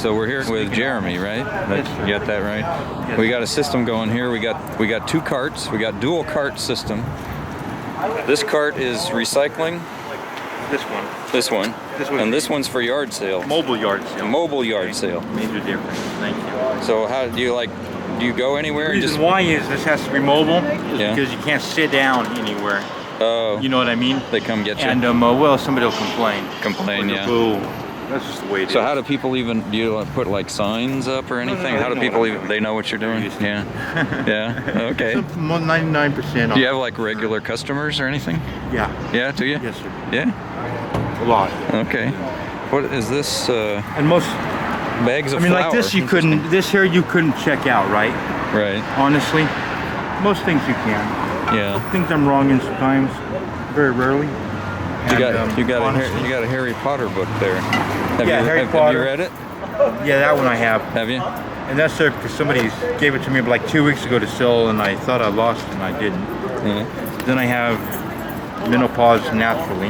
So we're here with Jeremy, right? You got that right? Yes. We got a system going here. We got 2 carts. We got dual cart system. This cart is recycling. This one. This one. This one. And this one's for yard sale. Mobile yard sale. Mobile yard sale. Major difference. Thank you. So how do you do you go anywhere? The reason why is this has to be mobile is Yeah. because you can't sit down anywhere. Oh. You know what I mean? They come get you. And well, somebody will complain. Complain, yeah. Boo. That's just the way it is. So how do people even, do you put like signs up or anything? How do people even, they know what you're doing? Yeah. Yeah, okay. 99%. Do you have like regular customers or anything? Yeah. Yeah, do you? Yes, sir. Yeah? A lot. Okay. What is this, And most, bags of I mean, flour? like this, you couldn't. This here, you couldn't check out, right? Right. Honestly, most things you can. Yeah. Things I'm wrong in sometimes, very rarely. You And, got a Harry Potter book there. Have Harry Have Potter. you read it? Yeah, that one I have. Have you? And that's there because somebody gave it to me like 2 weeks ago to sell, and I thought I lost it, and I didn't. Yeah. Then I have menopause naturally.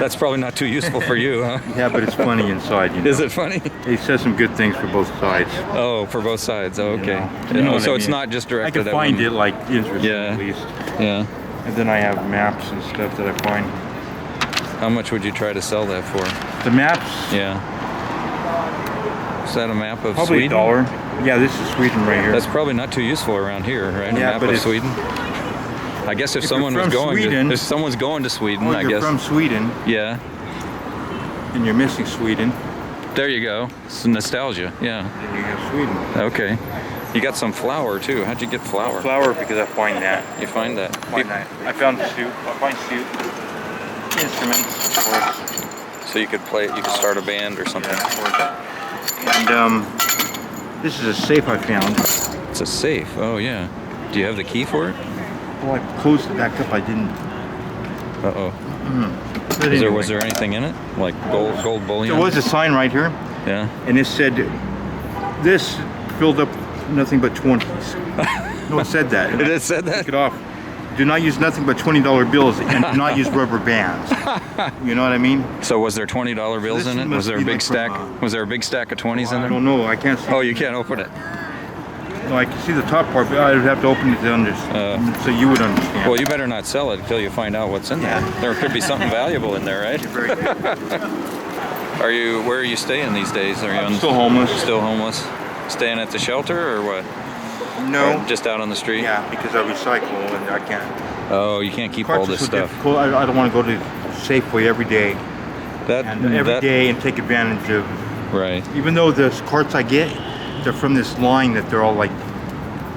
That's probably not too useful for you, huh? Yeah, but it's funny inside. You know? Is it funny? It says some good things for both sides. Oh, for both sides. Oh, okay. You know what So I it's mean. not just I directed can at find one. it like interesting Yeah. at least. Yeah. And then I have maps and stuff that I find. How much would you try to sell that for? The maps, Yeah. Is that a map of probably Sweden? $1. Yeah, this is Sweden right here. That's probably not too useful around here, right? Yeah, a map but of it's- Sweden. I guess if you're someone was from going, Sweden- if someone's going to Sweden, Oh, I you're guess. from Sweden, Yeah. and you're missing Sweden, There you go. It's nostalgia. Yeah. and you have Sweden. Okay. You got some flour too. How'd you get flour? Flower because I find that. You find that? I found soup. I find soup. Instruments, of course. So you could play. You could start a band or something. Yeah, of course. And this is a safe I found. It's a safe. Oh yeah. Do you have the key for it? Well, I closed it back up. I didn't. Uh oh. But Was anyway. there anything in it? Like gold bullion? There was a sign right here, Yeah. and it said, "This filled up nothing but 20s." No, it said that. It said that? Take it off. Do not use nothing but $20 bills, and do not use rubber bands. You know what I mean? So was there $20 bills This in it? must Was there a be big like stack? from, Was there a big stack of 20s in I there? don't know. I can't see. Oh, you can't open it. No, I can see the top part, but I would have to open it to understand, so you would understand. Well, you better not sell it until you find out what's in there. Yeah. There could be something valuable in there, right? Very good. Where are you staying these days? Are you I'm still homeless. Still homeless? Staying at the shelter or what? No. Or just out on the street? Yeah, because I recycle and I can't. Oh, you can't keep all Carts are this so stuff. difficult. I don't want to go to Safeway every day That day and take advantage of. Right. Even though the carts I get, they're from this line that they're all like,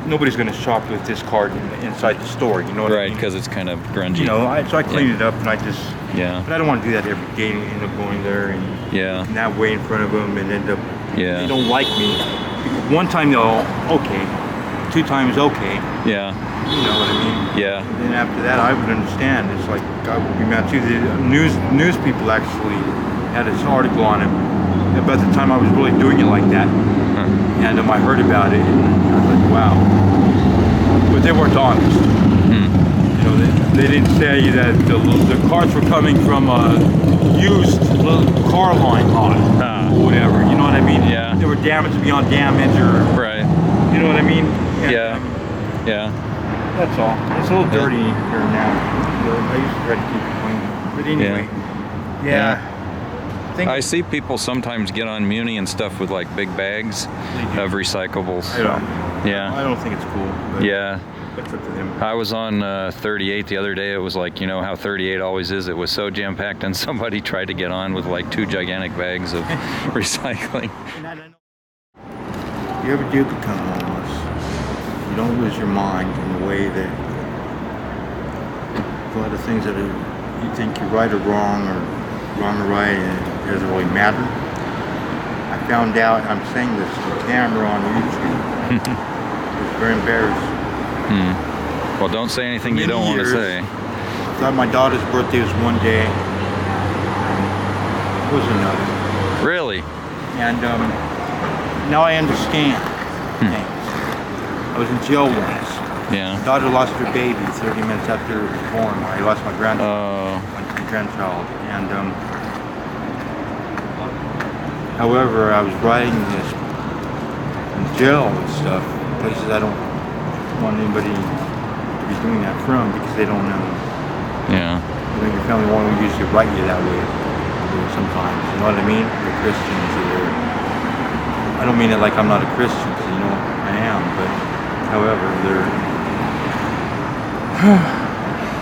nobody's going to shop with this cart inside the store. You know what I Right, mean? because it's kind of grungy. You know, so I clean it up and I just. Yeah. But I don't want to do that every day and end up going there and Yeah. that way in front of them and end up. Yeah. They don't like me. One time they'll okay, 2 times okay. Yeah. You know what I mean? Yeah. And then after that, I would understand. It's like I would be mad too. The news people actually had this article on it about the time I was really doing it like that, and I heard about it, and I was like, wow. But they weren't honest. You know, they didn't say that the carts were coming from a used car line lot or whatever. You know what I mean? Yeah. They were damaged beyond damage, or Right. you know what I mean? And, Yeah. Yeah. that's all. It's a little dirty here now. I used to try to keep it clean. But anyway, yeah. I see people sometimes get on Muni and stuff with like big bags of recyclables. I don't. Yeah. I don't think it's cool. But Yeah. That's up to them. I was on 38 the other day. It was like, you know how 38 always is. It was so jam-packed, and somebody tried to get on with like 2 gigantic bags of recycling. You ever do become homeless, you don't lose your mind in the way that a lot of things that you think you're right or wrong or right, and it doesn't really matter. I found out, I'm saying this to the camera on YouTube. It's very embarrassing. Well, don't say anything you don't want to say. I thought my daughter's birthday was one day. It was another. Really? And now I understand things. I was in jail once. Yeah. My daughter lost her baby 30 minutes after it was born. I lost my grandchild. Oh. And However, I was writing this in jail and stuff, places I don't want anybody to be doing that from because they don't know. Yeah. You know, your family won't usually write you that way sometimes. You know what I mean? They're Christians. I don't mean it like I'm not a Christian, because you know I am. But however, they're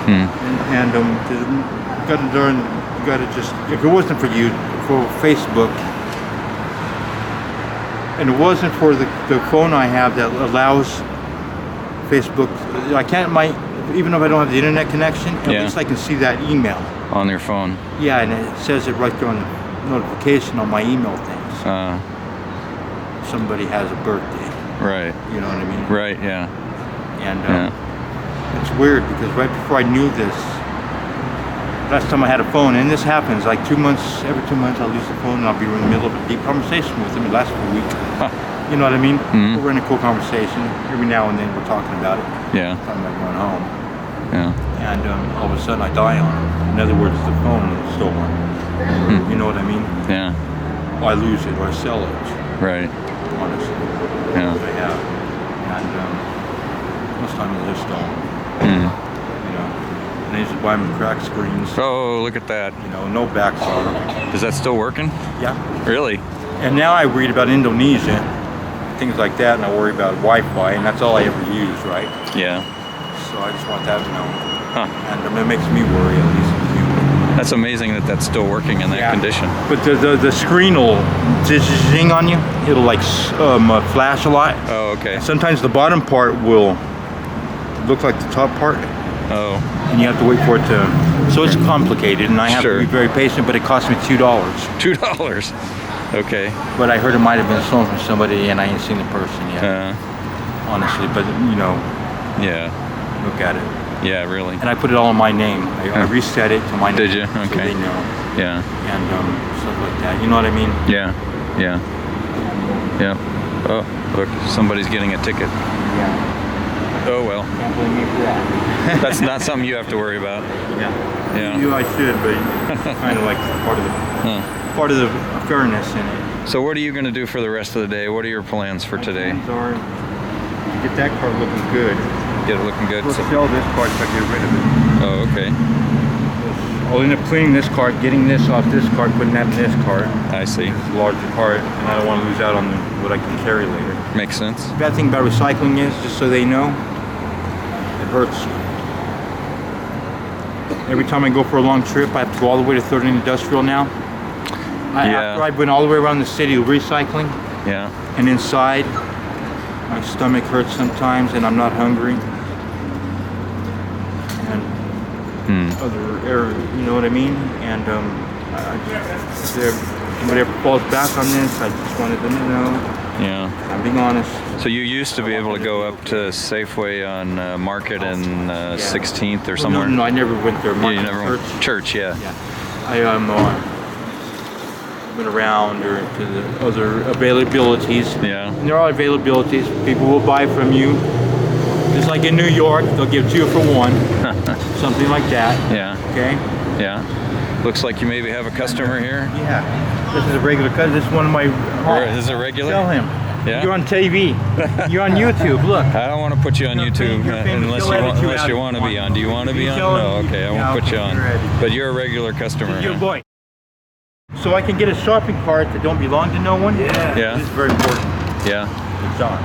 you got to learn. You got to just. If it wasn't for you, for Facebook, and it wasn't for the phone I have that allows Facebook, I can't. Even if I don't have the internet connection, at least I can see that email on your phone. Yeah, and it says it right there on the notification on my email things. Somebody has a birthday. Right. You know what I mean? Right. Yeah. And it's weird because right before I knew this, last time I had a phone, and this happens like 2 months. Every 2 months, I'll lose the phone, and I'll be in the middle of a deep conversation with him. It lasts for a week. You know what I mean? We're in a cool conversation. Every now and then, we're talking about it. Yeah. Talking about going home. Yeah. And all of a sudden I die on it. In other words, the phone is stolen. You know what I mean? Yeah. Or I lose it, or I sell it. Right. Honestly. Yeah. I have. And most times they're stolen. You know. And I used to buy them crack screens. Oh, look at that. You know, no backs on them. Is that still working? Yeah. Really? And now I read about Indonesia, things like that, and I worry about Wi-Fi, and that's all I ever use, right? Yeah. So I just want that to know. Huh. And it makes me worry, at least. That's amazing that that's still working in that condition. But the screen will zing on you. It'll like flash a lot. Oh, okay. Sometimes the bottom part will look like the top part. Oh. And you have to wait for it to. So it's complicated, and I have to be very patient. But it cost me $2. $2. Okay. But I heard it might have been stolen from somebody, and I ain't seen the person yet. Honestly, but you know. Yeah. Look at it. Yeah, really. And I put it all in my name. I reset it to my name. Did you? So Okay. they know. Yeah. And stuff like that. You know what I mean? Yeah. Yeah. Yeah. Oh, look, somebody's getting a ticket. Yeah. Oh well. Can't blame me for that. That's not something you have to worry about. Yeah. Yeah. You, I should, but kind of like part of the fairness in it. So what are you going to do for the rest of the day? What are your plans for today? Are to get that car looking good. Get it looking good. We'll sell this car so I get rid of it. Oh, okay. I'll end up cleaning this car, getting this off this car, putting that in this car. I see. It's a larger car, and I don't want to lose out on what I can carry later. Makes sense. The bad thing about recycling is, just so they know, it hurts you. Every time I go for a long trip, I have to go all the way to 3rd and Industrial now. After I've been all the way around the city recycling, and inside, my stomach hurts sometimes, and I'm not hungry. And other areas, you know what I mean? And if somebody ever falls back on this, I just wanted them to know. Yeah. I'm being honest. So you used to be able to go up to Safeway on Market and 16th or somewhere? No, I never went there. Yeah, you never went. Church, yeah. I went around or to the other availabilities. Yeah. And there are availabilities. People will buy from you. Just like in New York, they'll give 2 for 1. Something like that. Yeah. Okay? Yeah. Looks like you maybe have a customer here. Yeah. This is a regular customer. This is one of my... Is it regular? Tell him. Yeah. You're on TV. You're on YouTube. Look. I don't want to put you on YouTube unless you want to be on. Do you want to be on? No, okay, I won't put you on. But you're a regular customer. You're a boy. So I can get a shopping cart that don't belong to no one. Yeah. This is very important. Yeah. It's on.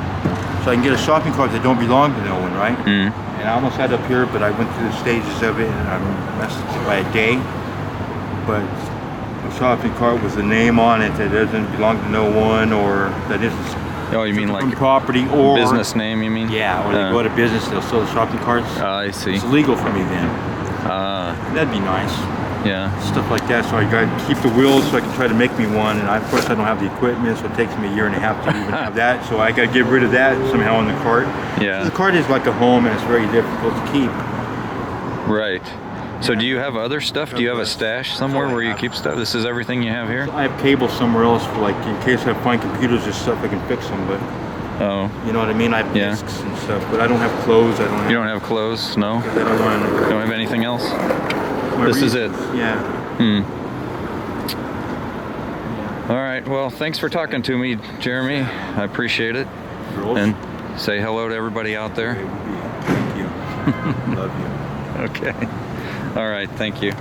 So I can get a shopping cart that don't belong to no one, right? And I almost had it up here, but I went through the stages of it, and I messed it by a day. But a shopping cart with a name on it that doesn't belong to no one, or that isn't. Oh, you mean like property or business name? You mean? Yeah, or they go to business, they'll sell the shopping carts. I see. It's legal for me then. That'd be nice. Yeah. Stuff like that. So I got to keep the wheels so I can try to make me one. And of course I don't have the equipment, so it takes me a year and a half to even have that. So I got to get rid of that somehow in the cart. Yeah. So the cart is like a home, and it's very difficult to keep. Right. So do you have other stuff? Do you have a stash somewhere where you keep stuff? This is everything you have here? I have cables somewhere else for, like, in case I find computers or stuff, I can fix them. But you know what I mean? I have discs and stuff, but I don't have clothes. You don't have clothes? No? I don't have anything else? This is it? Yeah. All right. Well, thanks for talking to me, Jeremy. I appreciate it. Girls, And say hello to everybody out there. thank you. Love you. Okay. All right. Thank you.